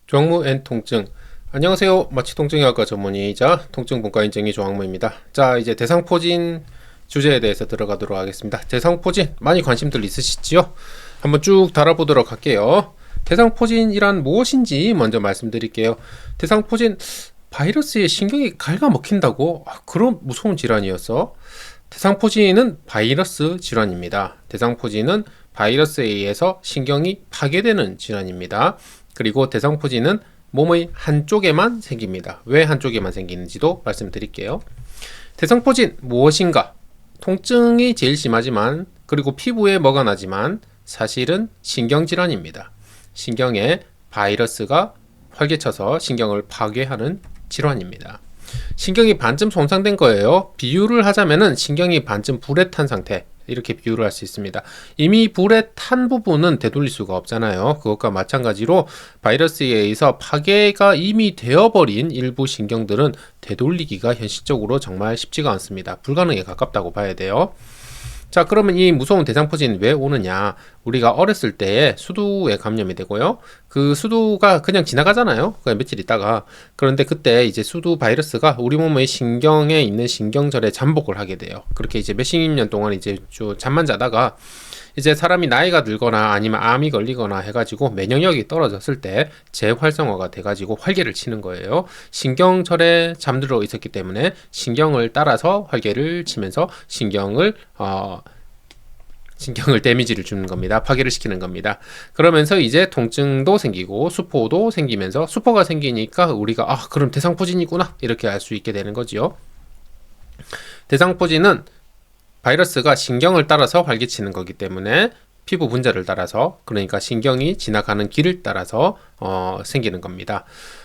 조항무 앤 통증. 안녕하세요. 마취통증의학과 전문의이자 통증분과인정의 조항무입니다. 자, 이제 대상포진 주제에 대해서 들어가도록 하겠습니다. 대상포진 많이 관심들 있으시지요? 한번 쭉 달아보도록 할게요. 대상포진이란 무엇인지 먼저 말씀드릴게요. 대상포진, 바이러스의 신경이 갉아먹힌다고? 그런 무서운 질환이었어. 대상포진은 바이러스 질환입니다. 대상포진은 바이러스에 의해서 신경이 파괴되는 질환입니다. 그리고 대상포진은 몸의 한쪽에만 생깁니다. 왜 한쪽에만 생기는지도 말씀드릴게요. 대상포진 무엇인가? 통증이 제일 심하지만, 그리고 피부에 뭐가 나지만 사실은 신경질환입니다. 신경에 바이러스가 활개쳐서 신경을 파괴하는 질환입니다. 신경이 반쯤 손상된 거예요. 비유를 하자면은 신경이 반쯤 불에 탄 상태, 이렇게 비유를 할 수 있습니다. 이미 불에 탄 부분은 되돌릴 수가 없잖아요. 그것과 마찬가지로 바이러스에 의해서 파괴가 이미 되어버린 일부 신경들은 되돌리기가 현실적으로 정말 쉽지가 않습니다. 불가능에 가깝다고 봐야 돼요. 자, 그러면 이 무서운 대상포진 왜 오느냐? 우리가 어렸을 때에 수두에 감염이 되고요. 그 수두가 그냥 지나가잖아요. 그냥 며칠 있다가. 그런데 그때 이제 수두 바이러스가 우리 몸의 신경에 있는 신경절에 잠복을 하게 돼요. 그렇게 이제 몇십 년 동안 이제 잠만 자다가 이제 사람이 나이가 들거나 아니면 암이 걸리거나 해가지고 면역력이 떨어졌을 때 재활성화가 돼가지고 활개를 치는 거예요. 신경절에 잠들어 있었기 때문에 신경을 따라서 활개를 치면서 신경을 데미지를 주는 겁니다. 파괴를 시키는 겁니다. 그러면서 이제 통증도 생기고 수포도 생기면서, 수포가 생기니까 우리가 그럼 대상포진이구나 이렇게 알 수 있게 되는 거지요. 대상포진은 바이러스가 신경을 따라서 활개치는 거기 때문에 피부 분자를 따라서, 그러니까 신경이 지나가는 길을 따라서 생기는 겁니다.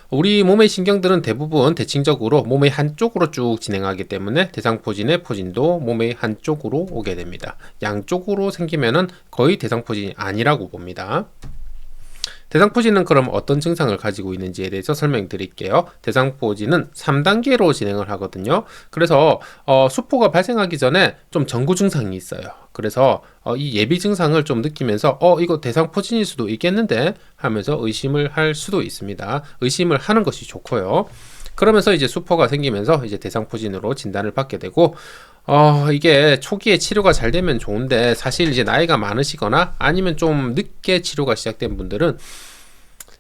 우리 몸의 신경들은 대부분 대칭적으로 몸의 한쪽으로 쭉 진행하기 때문에 대상포진의 포진도 몸의 한쪽으로 오게 됩니다. 양쪽으로 생기면은 거의 대상포진이 아니라고 봅니다. 대상포진은 그럼 어떤 증상을 가지고 있는지에 대해서 설명드릴게요. 대상포진은 3단계로 진행을 하거든요. 그래서 수포가 발생하기 전에 좀 전구 증상이 있어요. 그래서 이 예비 증상을 좀 느끼면서 이거 대상포진일 수도 있겠는데 하면서 의심을 할 수도 있습니다. 의심을 하는 것이 좋고요. 그러면서 이제 수포가 생기면서 이제 대상포진으로 진단을 받게 되고, 이게 초기에 치료가 잘 되면 좋은데, 사실 이제 나이가 많으시거나 아니면 좀 늦게 치료가 시작된 분들은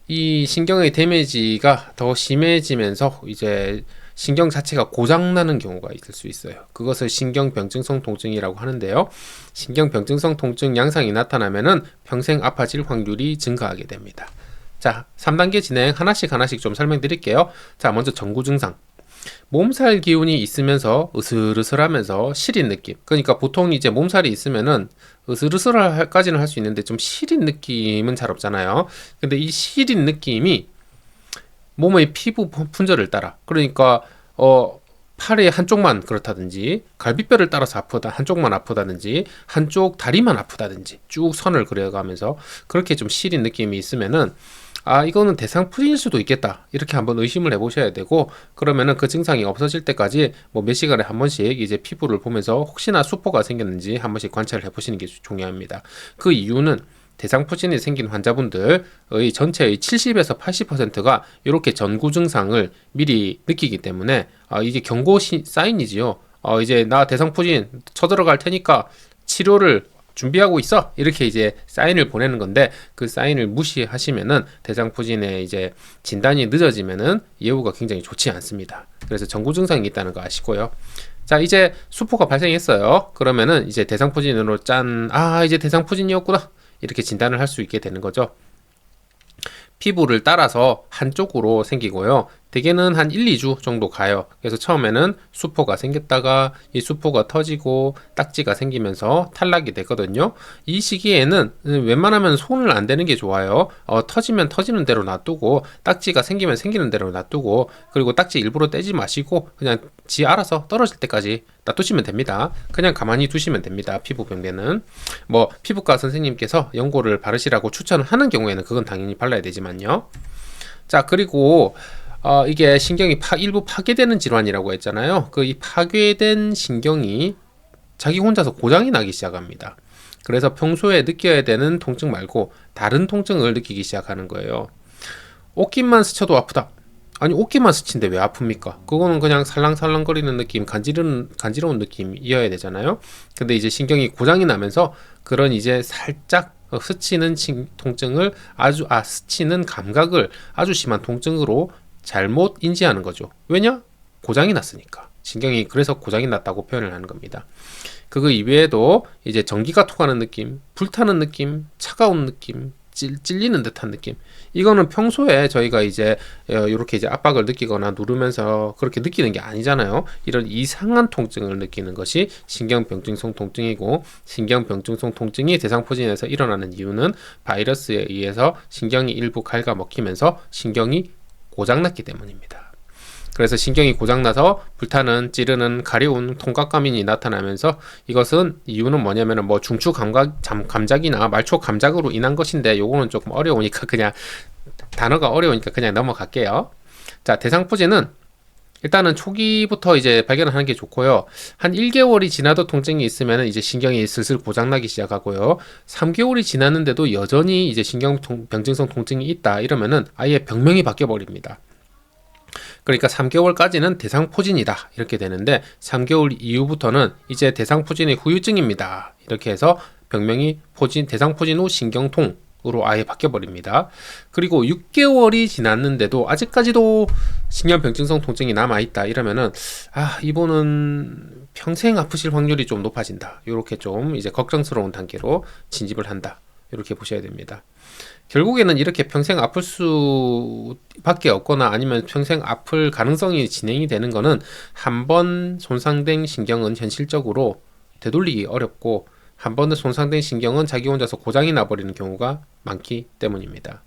이 신경의 데미지가 더 심해지면서 이제 신경 자체가 고장나는 경우가 있을 수 있어요. 그것을 신경병증성 통증이라고 하는데요. 신경병증성 통증 양상이 나타나면은 평생 아파질 확률이 증가하게 됩니다. 자, 3단계 진행 하나씩 좀 설명드릴게요. 자, 먼저 전구 증상. 몸살 기운이 있으면서 으슬으슬하면서 시린 느낌. 그러니까 보통 이제 몸살이 있으면은 으슬으슬까지는 할 수 있는데 좀 시린 느낌은 잘 없잖아요. 근데 이 시린 느낌이 몸의 피부 분절을 따라, 그러니까 팔의 한쪽만 그렇다든지, 갈비뼈를 따라서 한쪽만 아프다든지, 한쪽 다리만 아프다든지 쭉 선을 그려가면서 그렇게 좀 시린 느낌이 있으면은 이거는 대상포진일 수도 있겠다, 이렇게 한번 의심을 해보셔야 되고, 그러면은 그 증상이 없어질 때까지 몇 시간에 한 번씩 이제 피부를 보면서 혹시나 수포가 생겼는지 한 번씩 관찰을 해보시는 게 중요합니다. 그 이유는 대상포진이 생긴 환자분들의 전체의 70에서 80%가 이렇게 전구 증상을 미리 느끼기 때문에 이게 경고 사인이지요. 이제 나 대상포진 쳐들어갈 테니까 치료를 준비하고 있어, 이렇게 이제 사인을 보내는 건데, 그 사인을 무시하시면은 대상포진의 이제 진단이 늦어지면은 예후가 굉장히 좋지 않습니다. 그래서 전구 증상이 있다는 거 아시고요. 자, 이제 수포가 발생했어요. 그러면은 이제 대상포진으로 이제 대상포진이었구나, 이렇게 진단을 할 수 있게 되는 거죠. 피부를 따라서 한쪽으로 생기고요. 대개는 한 1, 2주 정도 가요. 그래서 처음에는 수포가 생겼다가 이 수포가 터지고 딱지가 생기면서 탈락이 되거든요. 이 시기에는 웬만하면 손을 안 대는 게 좋아요. 터지면 터지는 대로 놔두고, 딱지가 생기면 생기는 대로 놔두고, 그리고 딱지 일부러 떼지 마시고 그냥 지 알아서 떨어질 때까지 놔두시면 됩니다. 그냥 가만히 두시면 됩니다. 피부병대는 피부과 선생님께서 연고를 바르시라고 추천을 하는 경우에는 그건 당연히 발라야 되지만요. 자, 그리고 이게 신경이 일부 파괴되는 질환이라고 했잖아요. 이 파괴된 신경이 자기 혼자서 고장이 나기 시작합니다. 그래서 평소에 느껴야 되는 통증 말고 다른 통증을 느끼기 시작하는 거예요. 옷깃만 스쳐도 아프다. 아니 옷깃만 스친데 왜 아픕니까? 그거는 그냥 살랑살랑거리는 느낌, 간지러운 느낌이어야 되잖아요. 근데 이제 신경이 고장이 나면서 그런 이제 살짝 스치는 통증을 스치는 감각을 아주 심한 통증으로 잘못 인지하는 거죠. 왜냐? 고장이 났으니까. 신경이 그래서 고장이 났다고 표현을 하는 겁니다. 그거 이외에도 이제 전기가 통하는 느낌, 불타는 느낌, 차가운 느낌, 찔리는 듯한 느낌. 이거는 평소에 저희가 이제 이렇게 이제 압박을 느끼거나 누르면서 그렇게 느끼는 게 아니잖아요. 이런 이상한 통증을 느끼는 것이 신경병증성 통증이고, 신경병증성 통증이 대상포진에서 일어나는 이유는 바이러스에 의해서 신경이 일부 갉아먹히면서 신경이 고장났기 때문입니다. 그래서 신경이 고장나서 불타는, 찌르는, 가려운 통각감이 나타나면서, 이것은 이유는 뭐냐면은 뭐 중추 감작이나 말초 감작으로 인한 것인데, 요거는 조금 어려우니까 그냥 단어가 어려우니까 그냥 넘어갈게요. 자, 대상포진은 일단은 초기부터 이제 발견을 하는 게 좋고요. 한 1개월이 지나도 통증이 있으면 이제 신경이 슬슬 고장나기 시작하고요. 3개월이 지났는데도 여전히 이제 병증성 통증이 있다 이러면은 아예 병명이 바뀌어 버립니다. 그러니까 3개월까지는 대상포진이다 이렇게 되는데, 3개월 이후부터는 이제 대상포진의 후유증입니다 이렇게 해서 병명이 대상포진 후 신경통으로 아예 바뀌어버립니다. 그리고 6개월이 지났는데도 아직까지도 신경병증성 통증이 남아있다 이러면은 이분은 평생 아프실 확률이 좀 높아진다, 이렇게 좀 이제 걱정스러운 단계로 진입을 한다, 이렇게 보셔야 됩니다. 결국에는 이렇게 평생 아플 수밖에 없거나 아니면 평생 아플 가능성이 진행이 되는 거는, 한 번 손상된 신경은 현실적으로 되돌리기 어렵고, 한 번에 손상된 신경은 자기 혼자서 고장이 나버리는 경우가 많기 때문입니다.